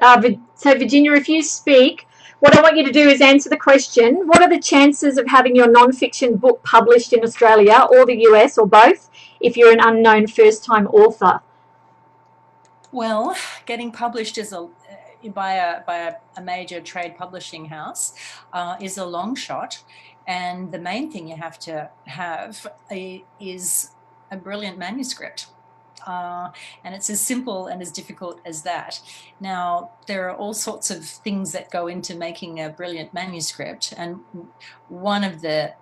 So, Virginia, if you speak, what I want you to do is answer the question: what are the chances of having your non-fiction book published in Australia or the US or both if you're an unknown first-time author? Well, getting published by a major trade publishing house is a long shot, and the main thing you have to have is a brilliant manuscript. And it's as simple and as difficult as that. Now, there are all sorts of things that go into making a brilliant manuscript, and one of the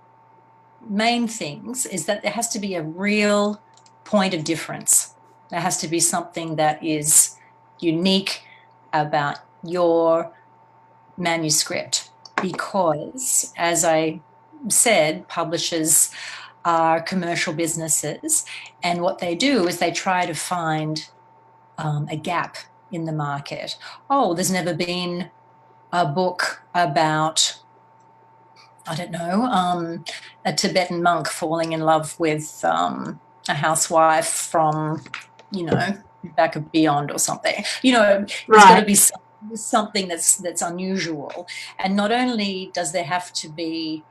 main things is that there has to be a real point of difference. There has to be something that is unique about your manuscript, because, as I said, publishers are commercial businesses, and what they do is they try to find a gap in the market. Oh, there's never been a book about, I don't know, a Tibetan monk falling in love with a housewife from, back of beyond or something. There's got to be something that's unusual. And not only does there have to be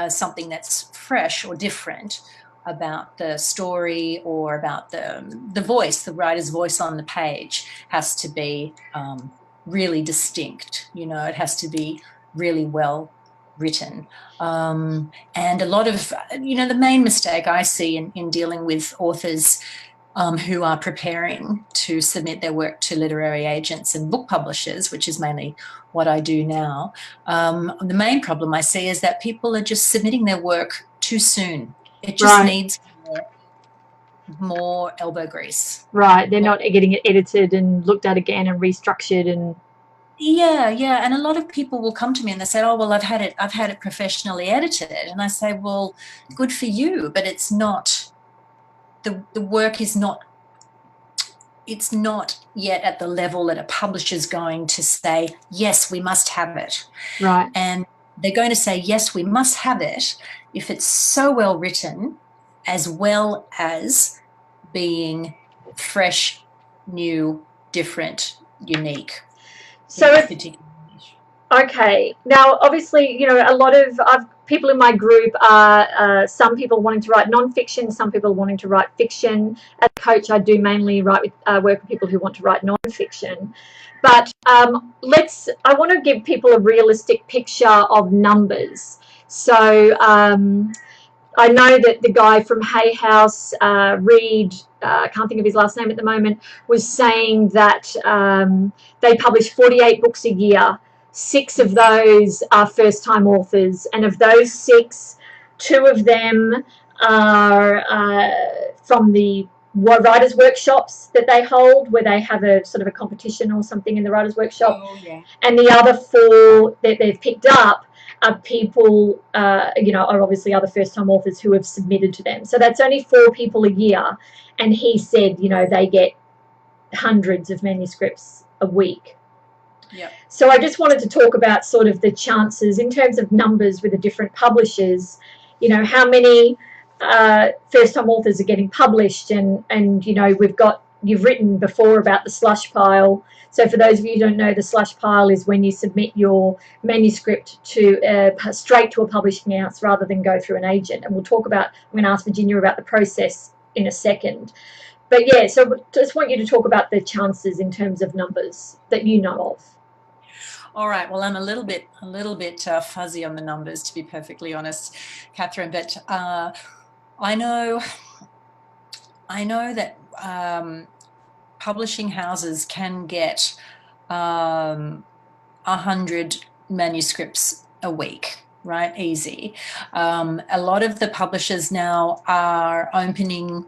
something that's fresh or different about the story or about the voice, the writer's voice on the page has to be really distinct. It has to be really well written. And a lot of, the main mistake I see in dealing with authors who are preparing to submit their work to literary agents and book publishers, which is mainly what I do now, the main problem I see is that people are just submitting their work too soon. It just needs more elbow grease. Right. They're not getting it edited and looked at again and restructured and... Yeah. And a lot of people will come to me and they say, oh, well, I've had it professionally edited. And I say, well, good for you, but it's not, the work is not, it's not yet at the level that a publisher's going to say, yes, we must have it. Right. And they're going to say, yes, we must have it if it's so well written, as well as being fresh, new, different, unique. So, okay. Now, obviously, a lot of people in my group are some people wanting to write non-fiction, some people wanting to write fiction. As a coach, I do mainly work with people who want to write non-fiction. But I want to give people a realistic picture of numbers. So I know that the guy from Hay House, Reed, I can't think of his last name at the moment, was saying that they publish 48 books a year. 6 of those are first-time authors, and of those 6, 2 of them are from the writers' workshops that they hold, where they have a sort of a competition or something in the writers' workshop. Oh, yeah. And the other 4 that they've picked up are people, are obviously other first-time authors who have submitted to them. So that's only 4 people a year. And he said, they get hundreds of manuscripts a week. Yep. So I just wanted to talk about sort of the chances in terms of numbers with the different publishers, how many first-time authors are getting published. And you've written before about the slush pile. So for those of you who don't know, the slush pile is when you submit your manuscript to straight to a publishing house rather than go through an agent. And I'm going to ask Virginia about the process in a second. But yeah, so just want you to talk about the chances in terms of numbers that you know of. All right. Well, I'm a little bit fuzzy on the numbers, to be perfectly honest, Cathryn. But I know that publishing houses can get 100 manuscripts a week, right? Easy. A lot of the publishers now are opening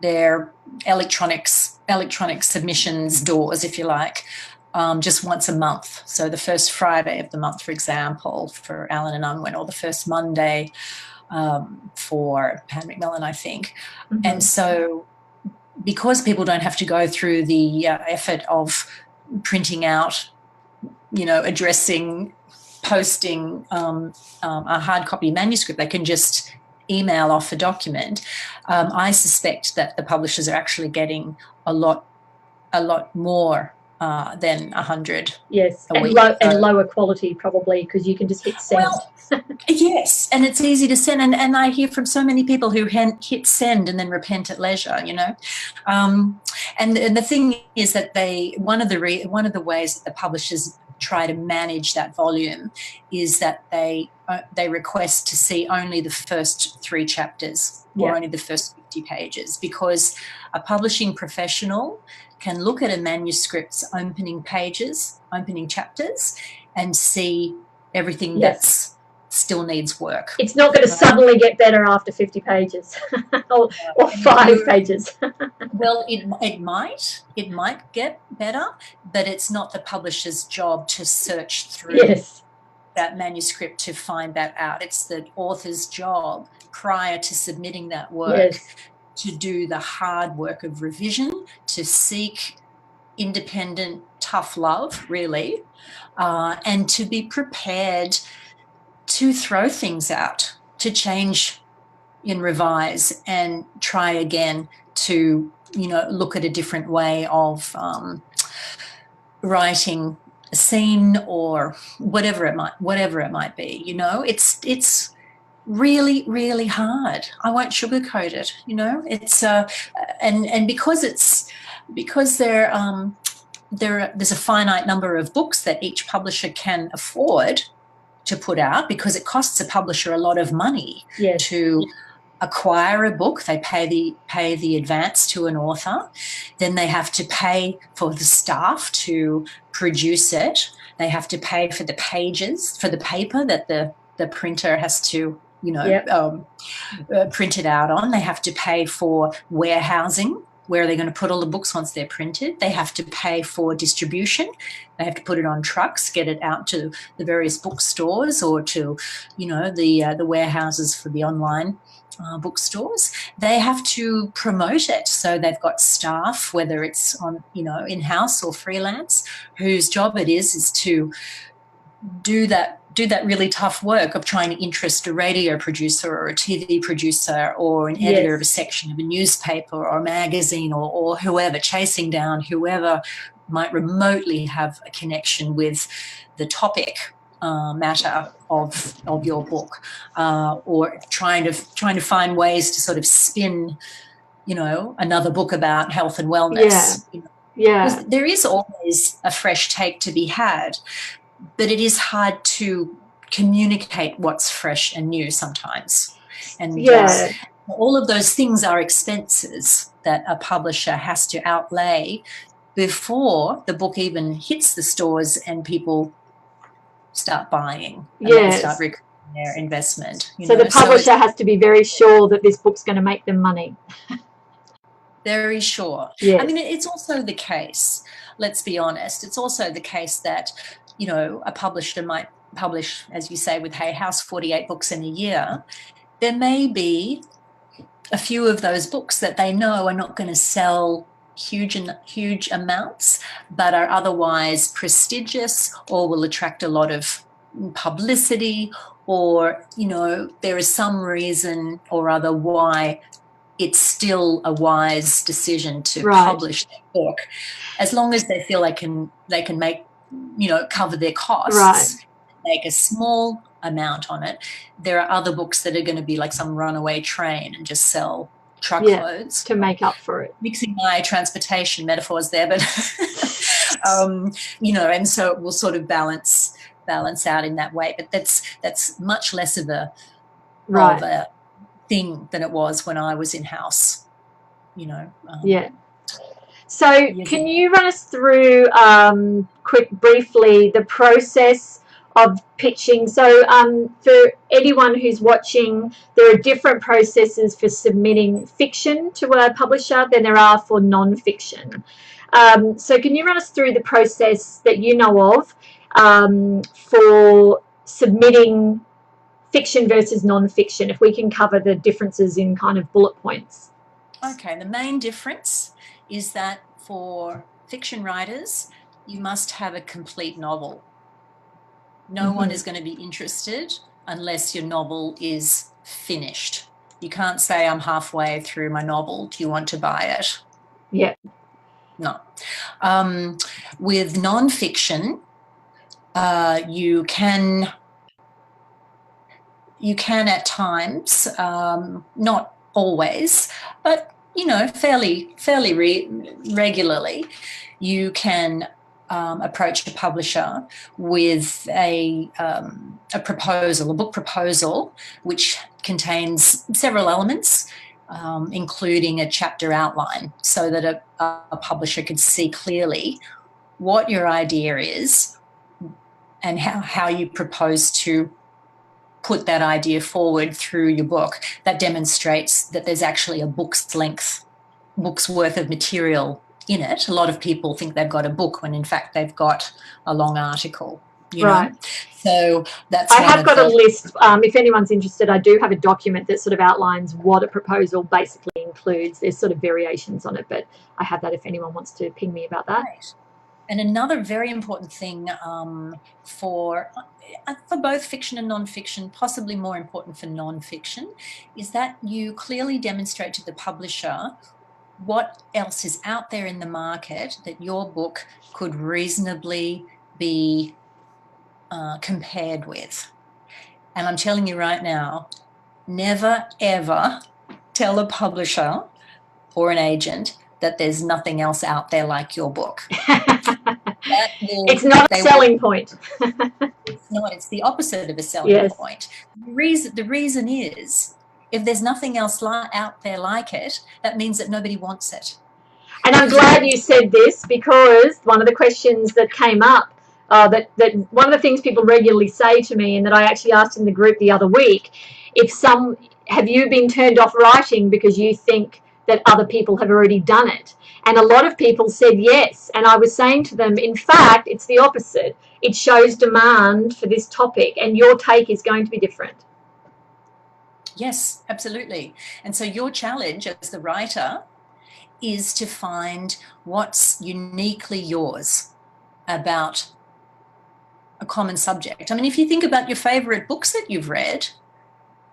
their electronic submissions doors, if you like, just once a month. So the first Friday of the month, for example, for Allen and Unwin, or the first Monday for Pan Macmillan, I think. Mm-hmm. And so because people don't have to go through the effort of printing out, addressing, posting a hard copy manuscript, they can just email off a document. I suspect that the publishers are actually getting a lot more than 100 yes, a week. And lower quality probably, because you can just hit send. Well, yes, and it's easy to send. And I hear from so many people who hit send and then repent at leisure, you know. And the thing is that one of the ways that the publishers try to manage that volume is that they request to see only the first 3 chapters or only the first 50 pages, because a publishing professional can look at a manuscript's opening chapters and see everything that's still needs work. It's not going to suddenly get better after 50 pages or 5 pages. Well, it might get better, but it's not the publisher's job to search through that manuscript to find that out. It's the author's job prior to submitting that work to do the hard work of revision, to seek independent, tough love, really, and to be prepared to throw things out, to change and revise and try again, to, you know, look at a different way of writing a scene or whatever it might be. You know, it's really, really hard. I won't sugarcoat it. You know, it's and because there's a finite number of books that each publisher can afford to put out, because it costs a publisher a lot of money to acquire a book. They pay the advance to an author, then they have to pay for the staff to produce it. They have to pay for the pages, for the paper that the printer has to, you know, print it out on. They have to pay for warehousing. Where are they going to put all the books once they're printed? They have to pay for distribution. They have to put it on trucks, get it out to the various bookstores or to, you know, the warehouses for the online bookstores. They have to promote it. So they've got staff, whether it's on, you know, in-house or freelance, whose job it is to do that really tough work of trying to interest a radio producer or a TV producer or an editor of a section of a newspaper or a magazine or whoever, chasing down whoever might remotely have a connection with the topic matter of your book, or trying to find ways to sort of spin, you know, another book about health and wellness. Because there is always a fresh take to be had, but it is hard to communicate what's fresh and new sometimes. And all of those things are expenses that a publisher has to outlay before the book even hits the stores and people start buying and they start recruiting their investment. So the publisher has to be very sure that this book's going to make them money. Very sure. I mean, it's also the case, let's be honest, it's also the case that, you know, a publisher might publish, as you say, with Hay House, 48 books in a year. There may be a few of those books that they know are not going to sell huge amounts, but are otherwise prestigious or will attract a lot of publicity, or, you know, there is some reason or other why it's still a wise decision to publish that book, as long as they feel they can make, you know, cover their costs, make a small amount on it. There are other books that are going to be like some runaway train and just sell truckloads to make up for it. Mixing my transportation metaphors there, but you know, and so it will sort of balance out in that way. But that's much less of a thing than it was when I was in house, you know. So can you run us through briefly the process of pitching? So for anyone who's watching, there are different processes for submitting fiction to a publisher than there are for non-fiction. So can you run us through the process that you know of for submitting fiction versus non-fiction, if we can cover the differences in kind of bullet points? Okay, the main difference is that for fiction writers, you must have a complete novel. No one is going to be interested unless your novel is finished. You can't say, I'm halfway through my novel, do you want to buy it? No. With non-fiction, you can at times, not always, but fairly regularly, you can approach a publisher with a proposal, a book proposal, which contains several elements, including a chapter outline, so that a publisher could see clearly what your idea is and how you propose to put that idea forward through your book. That demonstrates that there's actually a book's worth of material in it. A lot of people think they've got a book when in fact they've got a long article. Right. So that's I have got a list. If anyone's interested, I do have a document that sort of outlines what a proposal basically includes. There's sort of variations on it, but I have that if anyone wants to ping me about that. Right. And another very important thing for both fiction and non-fiction, possibly more important for non-fiction, is that you clearly demonstrate to the publisher what else is out there in the market that your book could reasonably be compared with. And I'm telling you right now, never, ever tell a publisher or an agent that there's nothing else out there like your book. It's not a selling point. It's not. It's the opposite of a selling point. The reason is, if there's nothing else out there like it, that means that nobody wants it. And I'm glad you said this, because one of the questions that came up, that one of the things people regularly say to me, and that I actually asked in the group the other week, have you been turned off writing because you think that other people have already done it? And a lot of people said yes. And I was saying to them, in fact, it's the opposite. It shows demand for this topic, and your take is going to be different. Yes, absolutely. And so your challenge as the writer is to find what's uniquely yours about a common subject. I mean, if you think about your favorite books that you've read,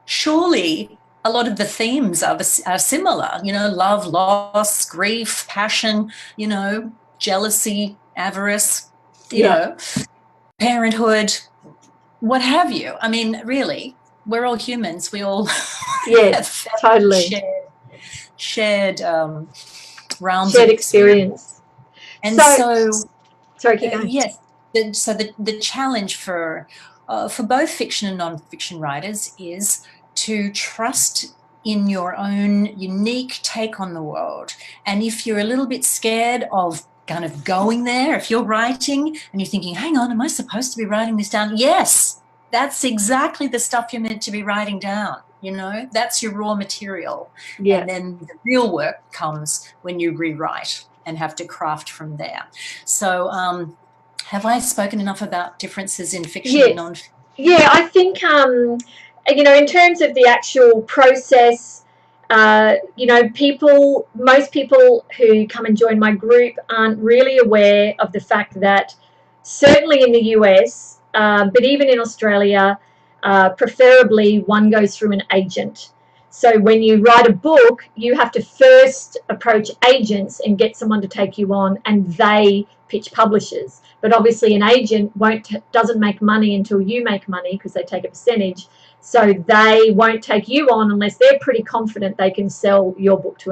surely a lot of the themes are similar, love, loss, grief, passion, jealousy, avarice, parenthood, what have you. I mean, really, we're all humans. We all yes, totally shared realms shared experience. And so sorry, keep going. Yes. So the challenge for both fiction and non-fiction writers is to trust in your own unique take on the world. And if you're a little bit scared of kind of going there, if you're writing and you're thinking, hang on, am I supposed to be writing this down? Yes, that's exactly the stuff you're meant to be writing down. That's your raw material. Yeah. And then the real work comes when you rewrite and have to craft from there. So have I spoken enough about differences in fiction and non-fiction? Yeah, I think, in terms of the actual process, most people who come and join my group aren't really aware of the fact that certainly in the US, but even in Australia, preferably one goes through an agent. So when you write a book, you have to first approach agents and get someone to take you on, and they pitch publishers. But obviously an agent doesn't make money until you make money, because they take a percentage. So they won't take you on unless they're pretty confident they can sell your book to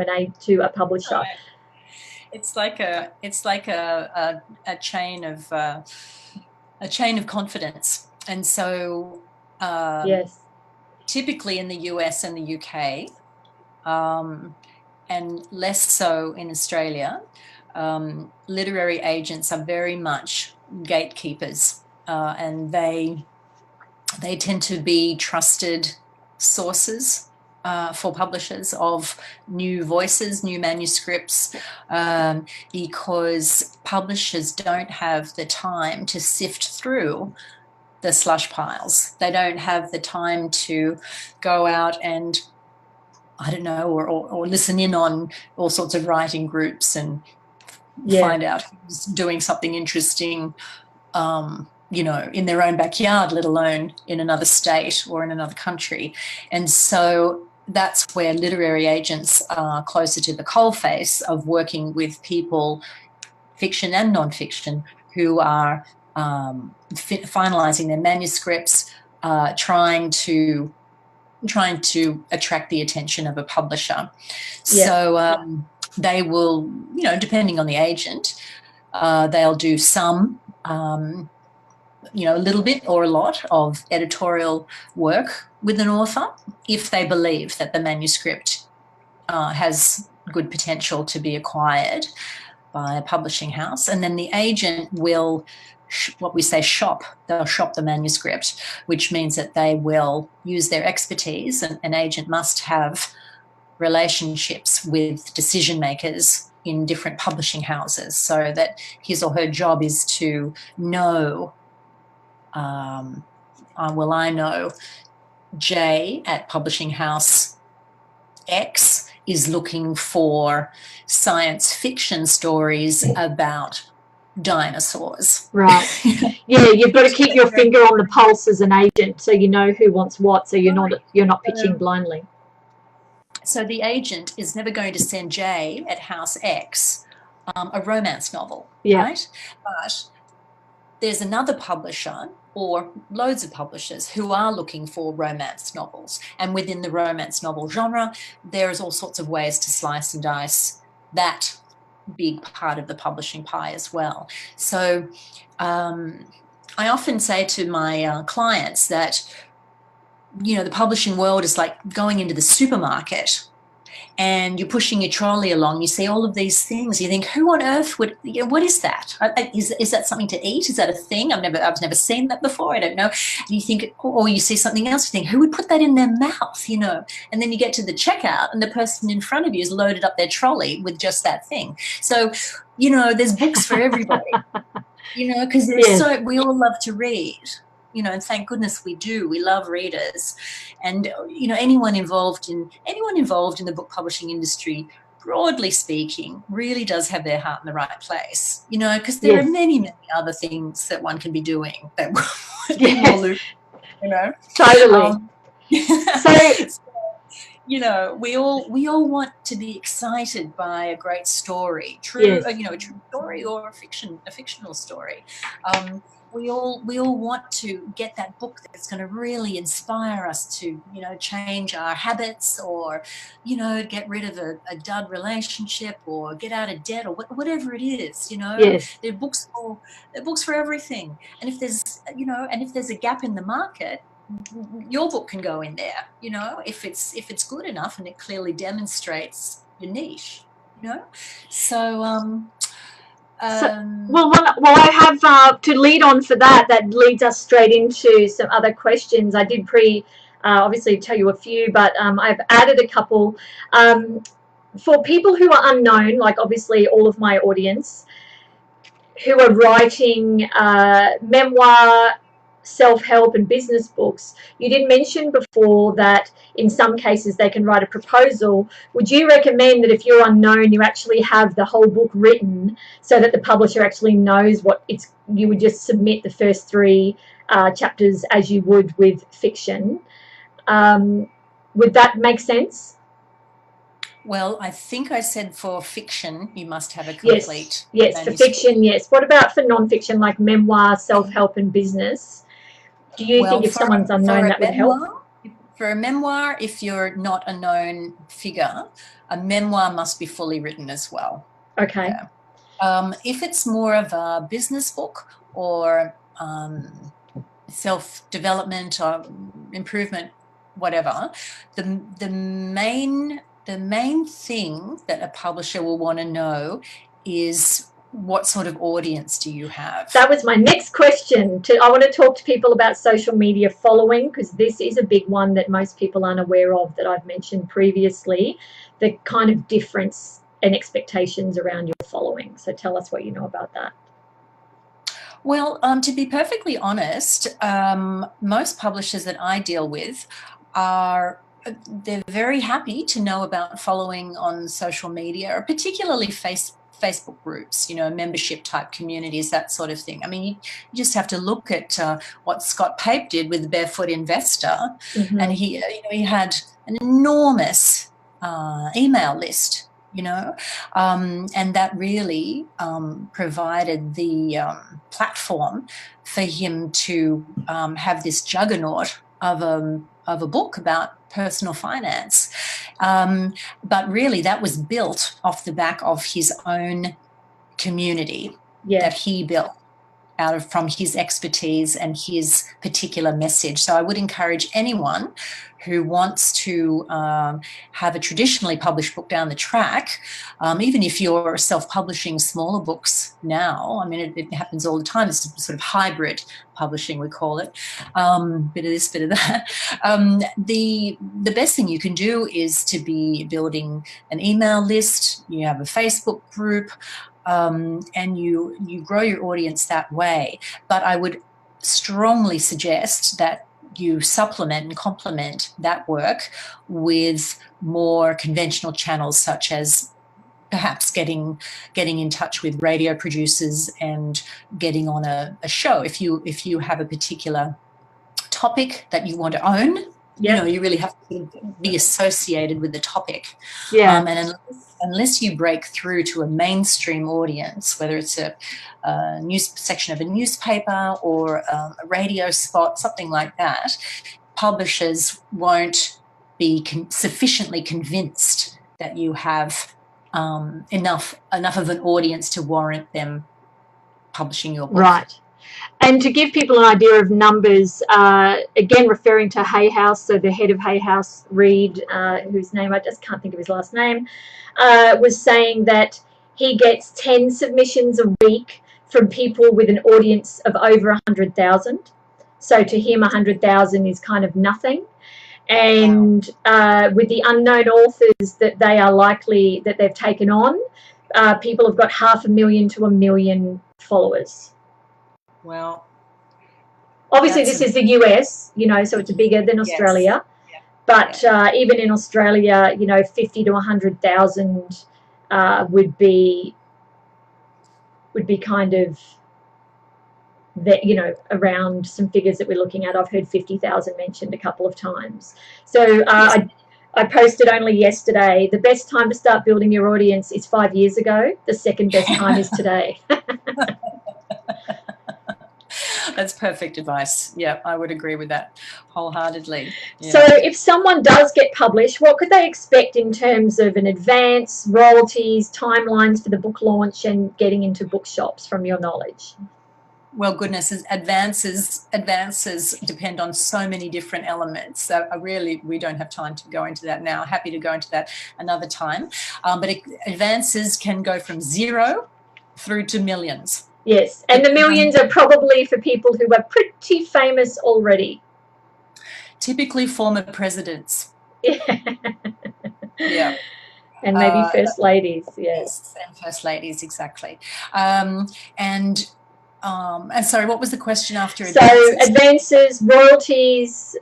a publisher. Right. It's like a chain of confidence. And so yes. Typically in the US and the UK, and less so in Australia, literary agents are very much gatekeepers, and they tend to be trusted sources for publishers of new voices, new manuscripts, because publishers don't have the time to sift through the slush piles. They don't have the time to go out and, I don't know, or listen in on all sorts of writing groups and find out who's doing something interesting, in their own backyard, let alone in another state or in another country. And so that's where literary agents are closer to the coalface of working with people, fiction and non-fiction, who are finalising their manuscripts, trying to attract the attention of a publisher. Yeah. So they will, depending on the agent, they'll do some, a little bit or a lot of editorial work with an author if they believe that the manuscript has good potential to be acquired by a publishing house. And then the agent will, what we say, they'll shop the manuscript, which means that they will use their expertise. And an agent must have relationships with decision makers in different publishing houses, so that his or her job is to know, I know J at publishing house X is looking for science fiction stories about dinosaurs. Right. Yeah, you've got to keep your finger on the pulse as an agent, so you know who wants what, so you're not pitching blindly. So the agent is never going to send J at house X a romance novel, right? But there's another publisher, or loads of publishers, who are looking for romance novels. And within the romance novel genre, there's all sorts of ways to slice and dice that big part of the publishing pie as well. So I often say to my clients that, the publishing world is like going into the supermarket, and you're pushing your trolley along, you see all of these things, you think, who on earth would, what is that? Is that something to eat? Is that a thing? I've never seen that before, I don't know. And you think, or you see something else, you think, who would put that in their mouth, And then you get to the checkout and the person in front of you has loaded up their trolley with just that thing. So, there's books for everybody, because we all love to read. And thank goodness we do. We love readers, and anyone involved in the book publishing industry, broadly speaking, really does have their heart in the right place. Because there are many, many other things that one can be doing that totally. So we all want to be excited by a great story, a true story or a fictional story. We all want to get that book that's going to really inspire us to, change our habits, or, get rid of a dud relationship, or get out of debt, or whatever it is, There are books for everything. And if there's a gap in the market, your book can go in there, if it's good enough and it clearly demonstrates your niche, So I have to lead on for that. That leads us straight into some other questions. I did obviously tell you a few, but I've added a couple. For people who are unknown, like obviously all of my audience, who are writing memoir, self-help and business books, you did mention before that in some cases they can write a proposal. Would you recommend that if you're unknown, you actually have the whole book written so that the publisher actually knows you would just submit the first 3 chapters as you would with fiction? Would that make sense? Well, I think I said for fiction you must have a complete Yes, manuscript. For fiction, yes. What about for non-fiction, like memoir, self-help and business? Do you think if someone's unknown that would help? For a memoir, if you're not a known figure, a memoir must be fully written as well. Okay. Yeah. If it's more of a business book or self-development or improvement, whatever, the main thing that a publisher will want to know is, what sort of audience do you have? That was my next question. I want to talk to people about social media following, because this is a big one that most people aren't aware of, that I've mentioned previously, the kind of difference and expectations around your following. So tell us what you know about that. Well, to be perfectly honest, most publishers that I deal with they're very happy to know about following on social media, or particularly Facebook groups, membership type communities, that sort of thing. I mean, you just have to look at what Scott Pape did with the Barefoot Investor, and he had an enormous email list, you know, and that really provided the platform for him to have this juggernaut of a book about personal finance. But really that was built off the back of his own community that he built from his expertise and his particular message. So I would encourage anyone who wants to have a traditionally published book down the track, even if you're self-publishing smaller books now. I mean, it happens all the time. It's sort of hybrid publishing, we call it. Bit of this, bit of that. The best thing you can do is to be building an email list. You have a Facebook group. And you grow your audience that way. But I would strongly suggest that you supplement and complement that work with more conventional channels, such as perhaps getting in touch with radio producers and getting on a show. If you have a particular topic that you want to own, you know, you really have to be associated with the topic. And unless you break through to a mainstream audience, whether it's a news section of a newspaper or a radio spot, something like that, publishers won't be sufficiently convinced that you have enough of an audience to warrant them publishing your book. Right. And to give people an idea of numbers, again, referring to Hay House, so the head of Hay House, Reed, whose name I just can't think of his last name, was saying that he gets 10 submissions a week from people with an audience of over 100,000. So to him, 100,000 is kind of nothing. And with the unknown authors that they are likely that they've taken on, people have got 500,000 to 1 million followers. Well, obviously this is the US, you know, so it's bigger than Australia. Yes. But even in Australia, you know, 50 to 100,000 would be kind of that, you know, around some figures that we're looking at. I've heard 50,000 mentioned a couple of times. So I posted only yesterday, the best time to start building your audience is 5 years ago. The second best time is today. That's perfect advice. Yeah, I would agree with that wholeheartedly. Yeah. So if someone does get published, what could they expect in terms of an advance, royalties, timelines for the book launch and getting into bookshops from your knowledge? Well, goodness, advances depend on so many different elements. So we don't have time to go into that now. Happy to go into that another time. But advances can go from 0 through to millions. Yes, and the millions are probably for people who are pretty famous already. Typically former presidents. Yeah. And maybe first ladies, yes. And first ladies, exactly. And sorry, what was the question after advances? So advances, royalties,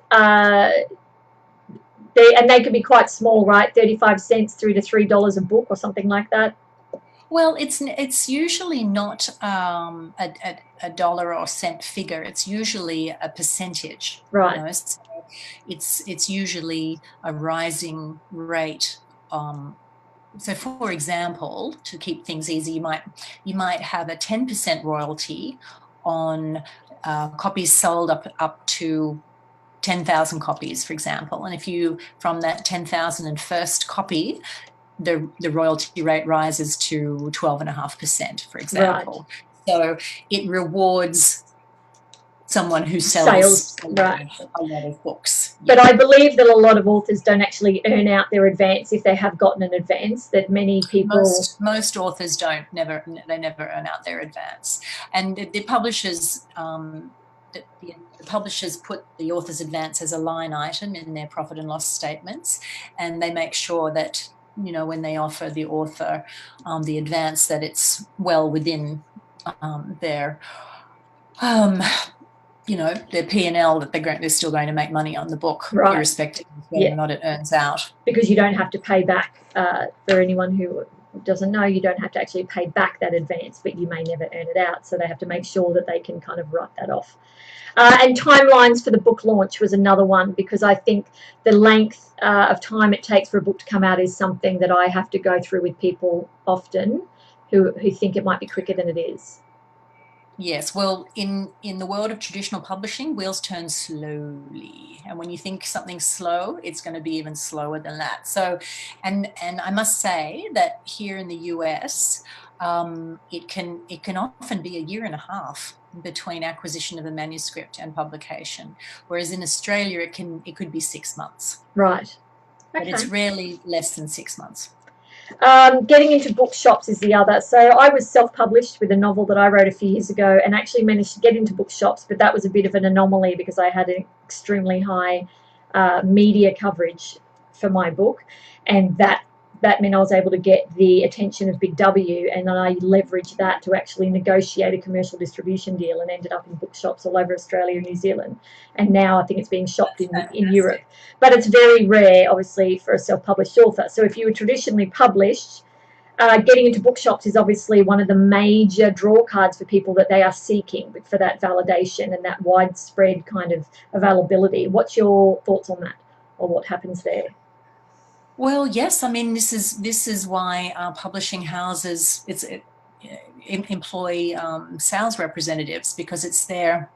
they can be quite small, right? 35 cents through to $3 a book or something like that. Well, it's usually not a dollar or cent figure. It's usually a percentage. Right. You know? So it's usually a rising rate. So, for example, to keep things easy, you might have a 10% royalty on copies sold up to 10,000 copies, for example. And if you, from that 10,000 first copy, the royalty rate rises to 12.5%, for example. Right. So it rewards someone who sells a lot of books. But I believe that a lot of authors don't actually earn out their advance if they have gotten an advance, that many people... Most authors never earn out their advance. And the publishers... The publishers put the author's advance as a line item in their profit and loss statements, and they make sure that, you know, when they offer the author the advance, that it's well within their you know, their P&L, that they're still going to make money on the book, irrespective of whether or not it earns out. Because you don't have to pay back for anyone who doesn't know, you don't have to actually pay back that advance, but you may never earn it out. So they have to make sure that they can kind of write that off. And timelines for the book launch was another one, because I think the length of time it takes for a book to come out is something that I have to go through with people often who think it might be quicker than it is. Yes, well, in the world of traditional publishing, wheels turn slowly, and when you think something's slow, it's going to be even slower than that. So, and I must say that here in the US, it can often be a year and a half between acquisition of a manuscript and publication, whereas in Australia it could be 6 months. Right. Okay. But it's rarely less than 6 months. Getting into bookshops is the other. So I was self-published with a novel that I wrote a few years ago, and actually managed to get into bookshops, but that was a bit of an anomaly because I had an extremely high media coverage for my book, and that meant I was able to get the attention of Big W, and then I leveraged that to actually negotiate a commercial distribution deal, and ended up in bookshops all over Australia and New Zealand. And now I think it's being shopped in Europe. But it's very rare, obviously, for a self-published author. So if you were traditionally published, getting into bookshops is obviously one of the major draw cards for people that they are seeking for that validation and that widespread kind of availability. What's your thoughts on that, or what happens there? Well, yes. I mean, this is why publishing houses employ sales representatives, because it's their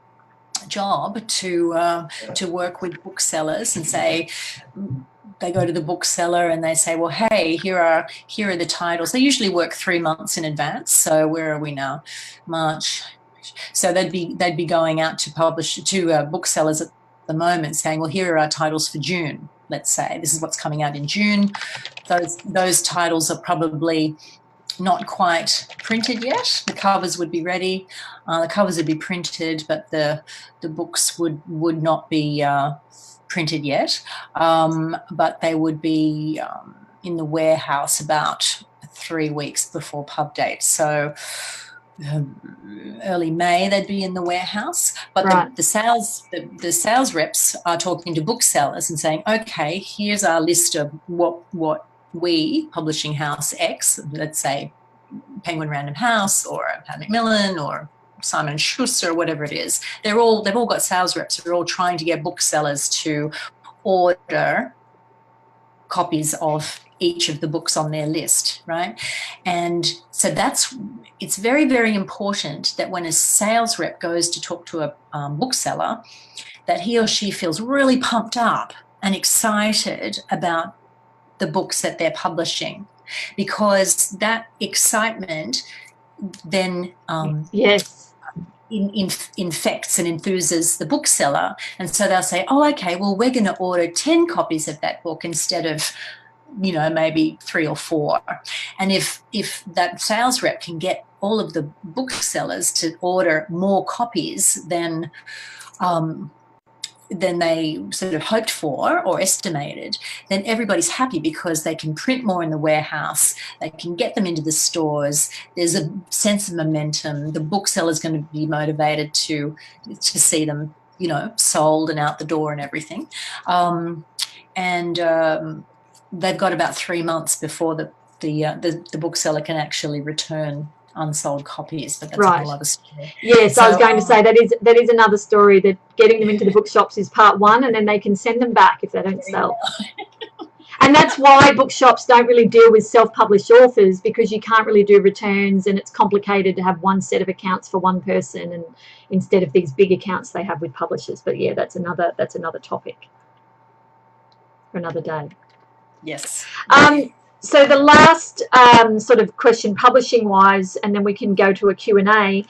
job to work with booksellers and say, they go to the bookseller and they say, well, hey, here are the titles. They usually work 3 months in advance. So where are we now? March. So they'd be going out to booksellers at the moment saying, well, here are our titles for June. Let's say this is what's coming out in June. Those titles are probably not quite printed yet. The covers would be ready. The covers would be printed, but the books would not be printed yet. But they would be in the warehouse about 3 weeks before pub date. So early May they'd be in the warehouse, but right. the sales reps are talking to booksellers and saying, okay, here's our list of what we, publishing house X, let's say Penguin Random House or Pat Macmillan or Simon Schuster or whatever it is, they've all got sales reps. They're all trying to get booksellers to order copies of each of the books on their list, right? And so it's very, very important that when a sales rep goes to talk to a bookseller, that he or she feels really pumped up and excited about the books that they're publishing, because that excitement then yes. infects and enthuses the bookseller. And so they'll say, oh, okay, well, we're going to order 10 copies of that book instead of maybe 3 or 4. And if that sales rep can get all of the booksellers to order more copies than they sort of hoped for or estimated, then everybody's happy because they can print more in the warehouse, they can get them into the stores, there's a sense of momentum, the bookseller's going to be motivated to see them, sold and out the door and everything. They've got about 3 months before the bookseller can actually return unsold copies, but that's right. a lot of story. Yes, so, I was going to say that is another story, that getting them into the bookshops is part one, and then they can send them back if they don't sell. And that's why bookshops don't really deal with self-published authors, because you can't really do returns, and it's complicated to have one set of accounts for one person, and instead of these big accounts they have with publishers. But yeah, that's another topic for another day. Yes. So the last sort of question, publishing-wise, and then we can go to a Q&A.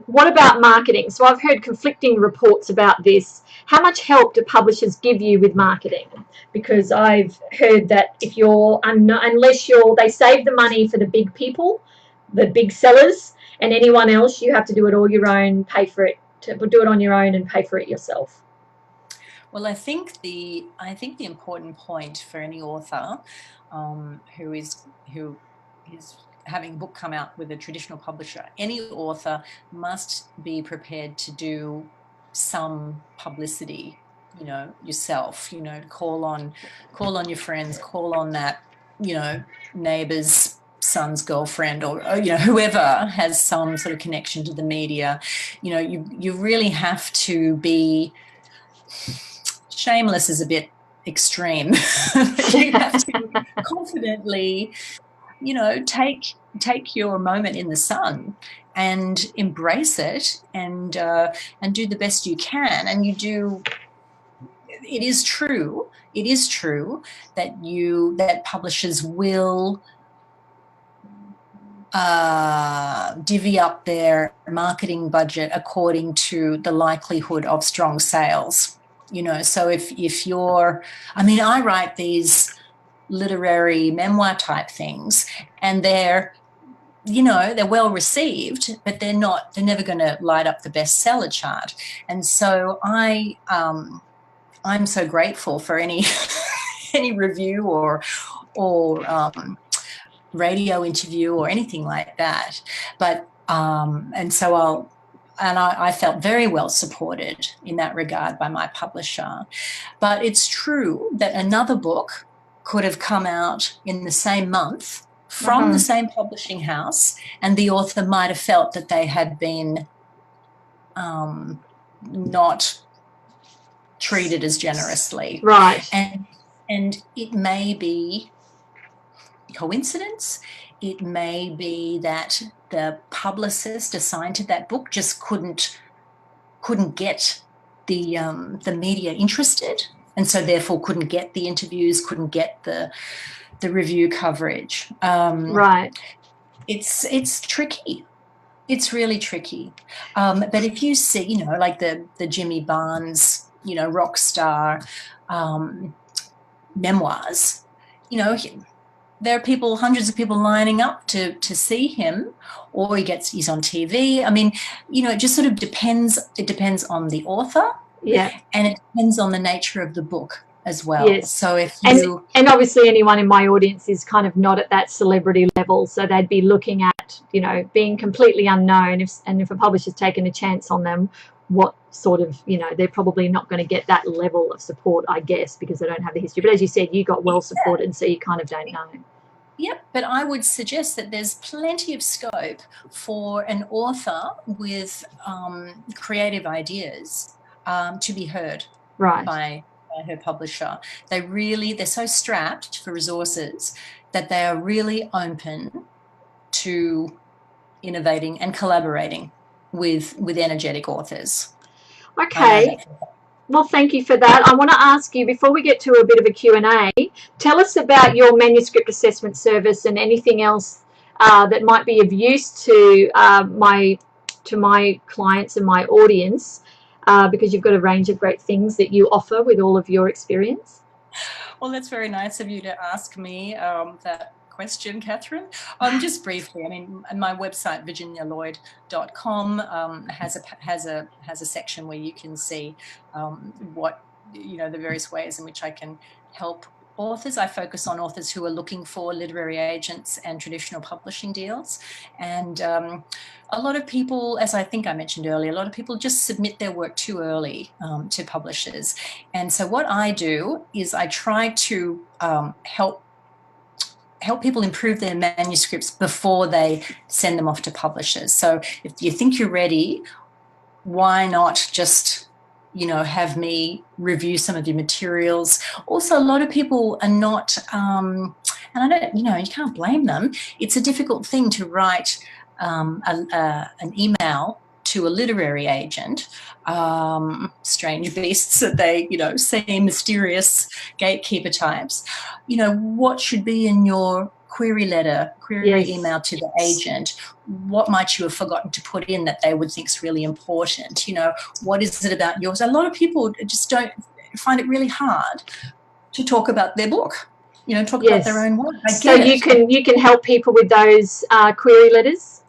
What about marketing? So I've heard conflicting reports about this. How much help do publishers give you with marketing? Because I've heard that if they save the money for the big people, the big sellers, and anyone else, you have to do it all your own, pay for it, do it on your own and pay for it yourself. Well, I think the important point for any author who is having a book come out with a traditional publisher, any author must be prepared to do some publicity, yourself, call on your friends, call on that, neighbor's son's girlfriend or whoever has some sort of connection to the media. You really have to be shameless is a bit extreme. You have to confidently, take your moment in the sun and embrace it and do the best you can. And you do. It is true that publishers will divvy up their marketing budget according to the likelihood of strong sales. So if you're, I write these literary memoir type things, and they're well received, but they're never going to light up the bestseller chart. And so I'm so grateful for any review or radio interview or anything like that. But I felt very well supported in that regard by my publisher. But it's true that another book could have come out in the same month from the same publishing house, and the author might have felt that they had been not treated as generously. Right. And it may be coincidence. It may be that the publicist assigned to that book just couldn't get the media interested, and so therefore couldn't get the interviews, couldn't get the review coverage. Right. It's tricky. It's really tricky. But if you see, like the Jimmy Barnes, rock star memoirs, there are people, hundreds of people lining up to see him, or he's on TV. It just sort of depends. It depends on the author. Yeah. And it depends on the nature of the book as well. Yes. So if and obviously anyone in my audience is kind of not at that celebrity level, so they'd be looking at, being completely unknown. If a publisher's taken a chance on them, what sort of, they're probably not going to get that level of support, I guess, because they don't have the history. But as you said, you got well supported, so you kind of don't know. Yep, but I would suggest that there's plenty of scope for an author with creative ideas to be heard by her publisher. They're so strapped for resources that they are really open to innovating and collaborating with energetic authors. Okay. Well, thank you for that. I want to ask you, before we get to a bit of a Q&A, tell us about your manuscript assessment service and anything else that might be of use to my clients and my audience, because you've got a range of great things that you offer with all of your experience. Well, that's very nice of you to ask me that question, Cathryn. Just briefly, my website virginialoyd.com has a section where you can see what the various ways in which I can help authors. I focus on authors who are looking for literary agents and traditional publishing deals. And a lot of people, as I think I mentioned earlier, a lot of people just submit their work too early to publishers. And so what I do is I try to help people improve their manuscripts before they send them off to publishers. So if you think you're ready, why not just have me review some of your materials? Also, a lot of people are not, and I don't, you can't blame them. It's a difficult thing to write an email to a literary agent, strange beasts that they, seem mysterious gatekeeper types. What should be in your query email to the agent? What might you have forgotten to put in that they would think is really important? What is it about yours? A lot of people just don't find it really hard to talk about their book, talk about their own work. So you can help people with those query letters?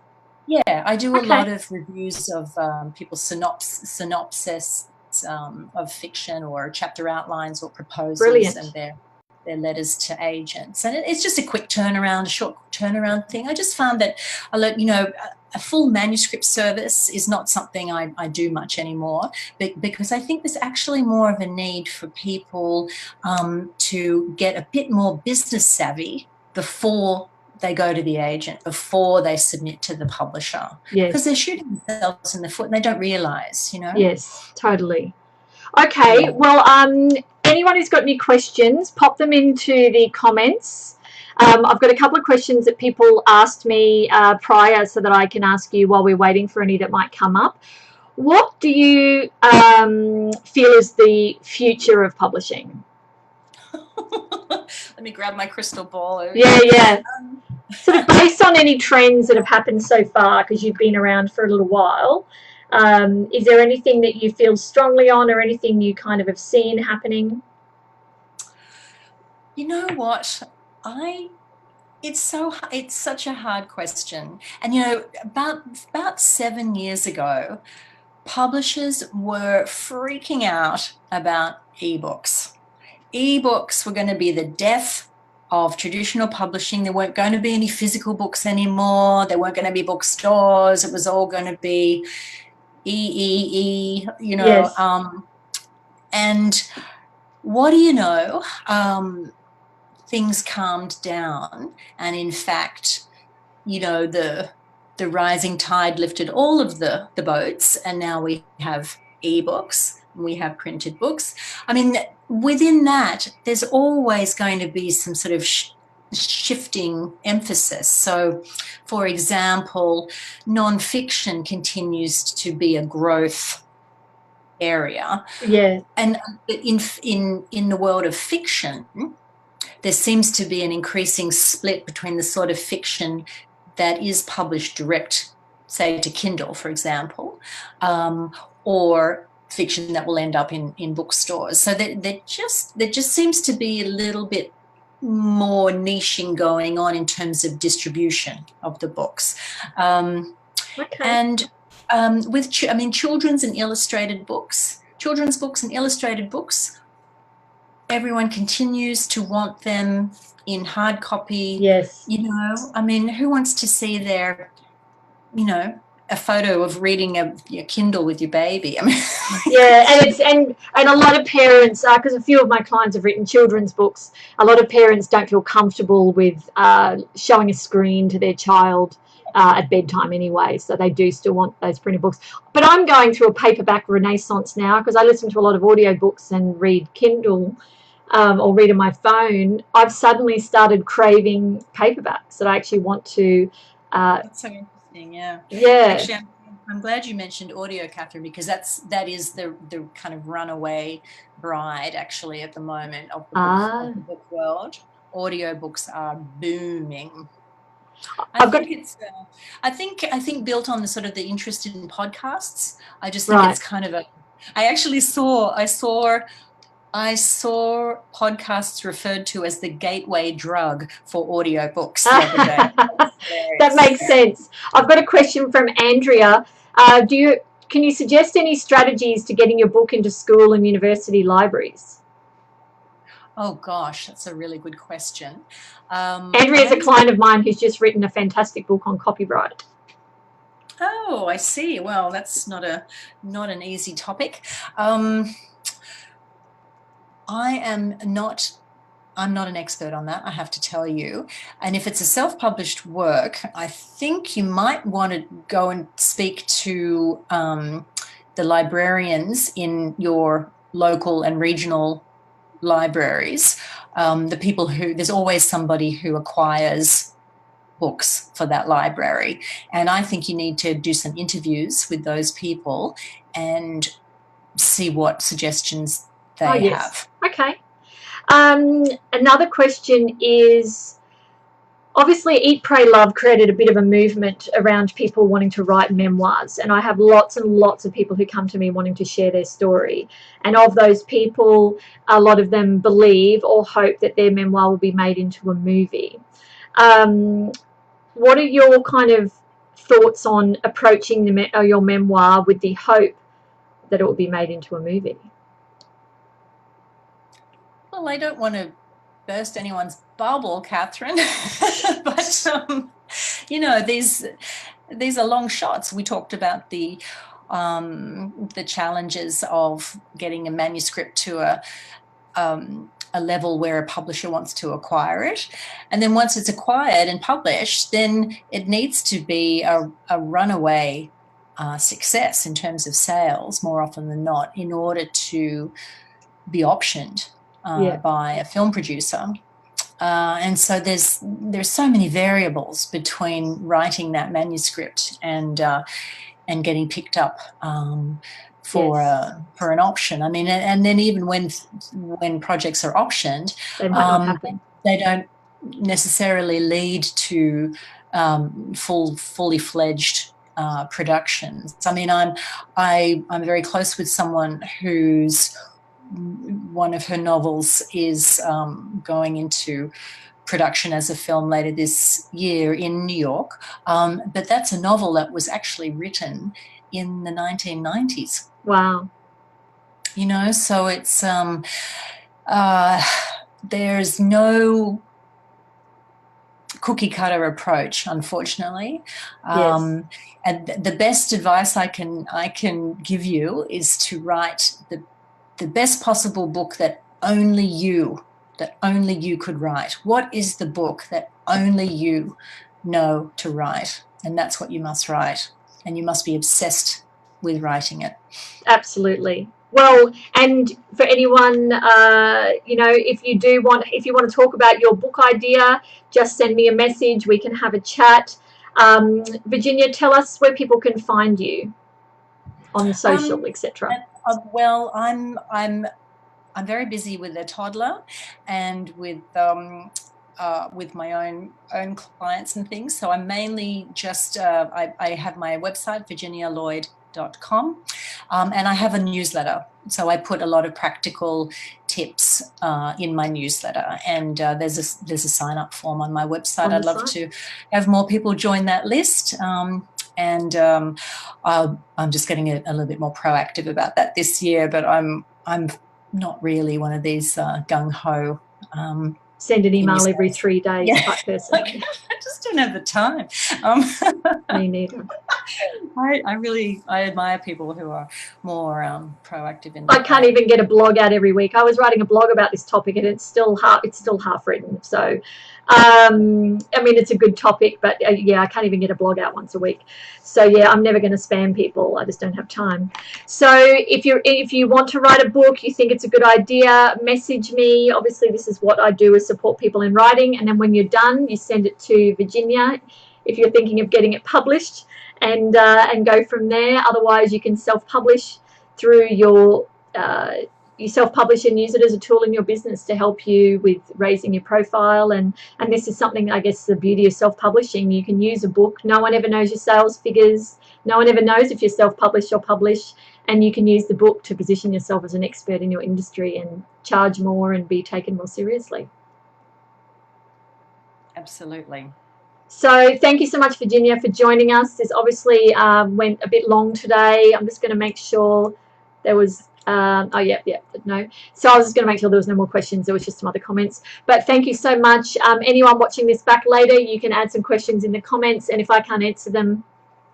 Yeah, I do a lot of reviews of people's synopsis of fiction or chapter outlines or proposals. Brilliant. And their letters to agents. And it's just a quick turnaround, a short turnaround thing. I just found that a full manuscript service is not something I do much anymore, because I think there's actually more of a need for people to get a bit more business savvy before they go to the agent before they submit to the publisher. Yes. Because they're shooting themselves in the foot and they don't realise, you know. Yes, totally. Okay, well, anyone who's got any questions, pop them into the comments. I've got a couple of questions that people asked me prior so that I can ask you while we're waiting for any that might come up. What do you feel is the future of publishing? Let me grab my crystal ball. Yeah. Sort of based on any trends that have happened so far, because you've been around for a little while, is there anything that you feel strongly on, or anything you kind of have seen happening? You know what? It's such a hard question. And, you know, about 7 years ago, publishers were freaking out about ebooks. Ebooks were going to be the death of traditional publishing. There weren't going to be any physical books anymore. There weren't going to be bookstores. It was all going to be you know. Yes. And what do you know? Things calmed down, and in fact, you know, the rising tide lifted all of the boats, and now we have ebooks, we have printed books. I mean, within that, there's always going to be some sort of shifting emphasis. So, for example, non-fiction continues to be a growth area. Yeah. And in the world of fiction, there seems to be an increasing split between the sort of fiction that is published direct, say, to Kindle, for example, or fiction that will end up in bookstores. So there just seems to be a little bit more niching going on in terms of distribution of the books. Okay. And children's and illustrated books, children's books and illustrated books, everyone continues to want them in hard copy. Yes. You know, I mean, who wants to see their, you know, a photo of reading your Kindle with your baby? I mean, yeah, and a lot of parents, because a few of my clients have written children's books, a lot of parents don't feel comfortable with showing a screen to their child at bedtime anyway, so they do still want those printed books. But I'm going through a paperback renaissance now, because I listen to a lot of audiobooks and read Kindle or read on my phone. I've suddenly started craving paperbacks that I actually want to. That's so interesting, yeah. Yeah. Actually, I'm glad you mentioned audio, Cathryn, because that is the kind of runaway bride, actually, at the moment of the book world. Audiobooks are booming. I think built on the sort of the interest in podcasts. I just think it's kind of I saw podcasts referred to as the gateway drug for audiobooks the other day. That makes sense. I've got a question from Andrea. Can you suggest any strategies to getting your book into school and university libraries? Oh gosh, that's a really good question. Andrea's a client of mine who's just written a fantastic book on copyright. Oh, I see. Well, that's not an easy topic. I'm not an expert on that, I have to tell you. And if it's a self-published work, I think you might want to go and speak to the librarians in your local and regional libraries, the people there's always somebody who acquires books for that library. And I think you need to do some interviews with those people and see what suggestions they have. Okay. Another question is, obviously Eat, Pray, Love created a bit of a movement around people wanting to write memoirs, and I have lots and lots of people who come to me wanting to share their story, and of those people, a lot of them believe or hope that their memoir will be made into a movie. What are your kind of thoughts on approaching your memoir with the hope that it will be made into a movie? Well, I don't want to burst anyone's bubble, Cathryn, but you know, these are long shots. We talked about the challenges of getting a manuscript to a a level where a publisher wants to acquire it. And then once it's acquired and published, then it needs to be a runaway success in terms of sales more often than not in order to be optioned by a film producer. And so there's so many variables between writing that manuscript and getting picked up for an option. I mean, and then even when projects are optioned, they might not happen. They don't necessarily lead to fully fledged productions. I mean, I'm very close with someone whose one of her novels is going into production as a film later this year in New York, but that's a novel that was actually written in the 1990s. Wow. You know, so it's there's no cookie cutter approach, unfortunately. And the best advice I can give you is to write the best possible book that only you could write. What is the book that only you know to write? And that's what you must write. And you must be obsessed with writing it. Absolutely. Well, and for anyone, you know, if you want to talk about your book idea, just send me a message. We can have a chat. Virginia, tell us where people can find you on social, etc. Well, I'm very busy with a toddler and with my own clients and things. So I'm mainly just I have my website, virginialoyd.com, and I have a newsletter. So I put a lot of practical tips in my newsletter, and there's a sign up form on my website. I'd love to have more people join that list. And I'm just getting a little bit more proactive about that this year, but I'm not really one of these gung-ho. Send an email every 3 days type person. I just don't have the time. Me neither. I admire people who are more proactive in that. I can't even get a blog out every week. I was writing a blog about this topic and it's still half written. So I mean, it's a good topic, but I can't even get a blog out once a week. So I'm never going to spam people. I just don't have time. So if you want to write a book, you think it's a good idea, message me. Obviously, this is what I do, is support people in writing. And then when you're done, you send it to Virginia if you're thinking of getting it published, and go from there. Otherwise, you can self-publish through you self-publish and use it as a tool in your business to help you with raising your profile. And this is something, I guess, the beauty of self-publishing. You can use a book. No one ever knows your sales figures. No one ever knows if you're self-published or published. And you can use the book to position yourself as an expert in your industry and charge more and be taken more seriously. Absolutely. So thank you so much, Virginia, for joining us. This obviously went a bit long today. I'm just going to make sure there was no. So I was just going to make sure there was no more questions. There was just some other comments. But thank you so much. Anyone watching this back later, you can add some questions in the comments, and if I can't answer them,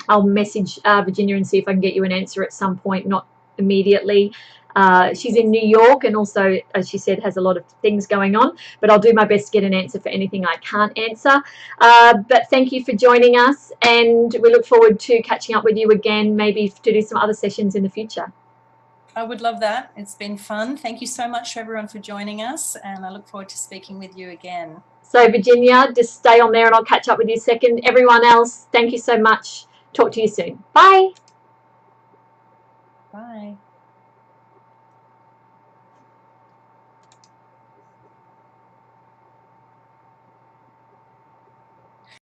I'll message Virginia and see if I can get you an answer at some point, not immediately. She's in New York and also, as she said, has a lot of things going on, but I'll do my best to get an answer for anything I can't answer. But thank you for joining us, and we look forward to catching up with you again, maybe to do some other sessions in the future. I would love that. It's been fun. Thank you so much, everyone, for joining us, and I look forward to speaking with you again. So, Virginia, just stay on there and I'll catch up with you second. Everyone else, thank you so much. Talk to you soon. Bye. Bye.